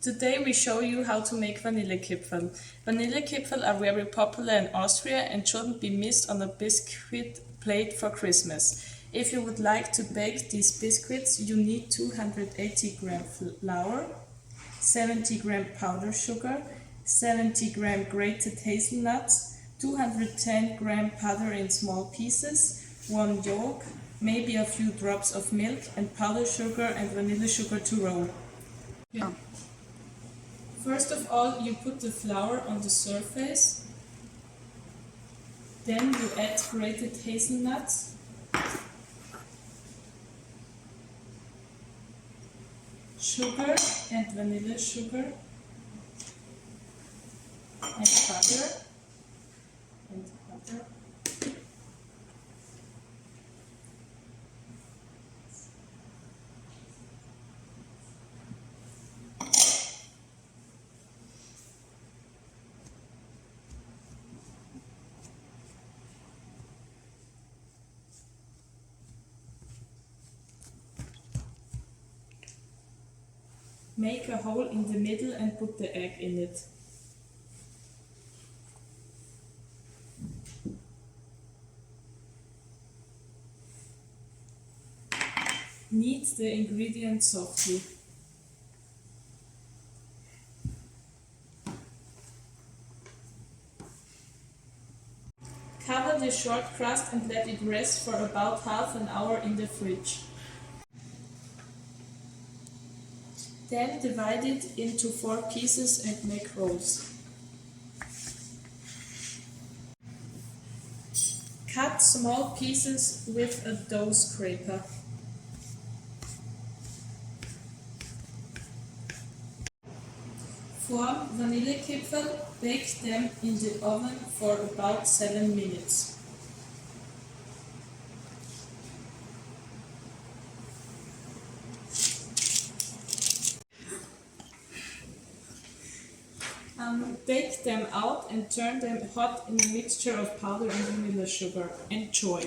Today we show you how to make Vanillekipferl. Vanillekipferl are very popular in Austria and shouldn't be missed on a biscuit plate for Christmas. If you would like to bake these biscuits, you need 280 gram flour, 70 gram powdered sugar, 70 gram grated hazelnuts, 210 gram butter in small pieces, 1 yolk, maybe a few drops of milk, and powdered sugar and vanilla sugar to roll. Yeah. First of all, you put the flour on the surface, then you add grated hazelnuts, sugar and vanilla sugar, and butter. Make a hole in the middle and put the egg in it. Knead the ingredients softly. Cover the short crust and let it rest for about half an hour in the fridge. Then divide it into 4 pieces and make rolls. Cut small pieces with a dough scraper. Form Vanillekipferl, bake them in the oven for about 7 minutes. Bake them out and turn them hot in a mixture of powder and vanilla sugar. Enjoy!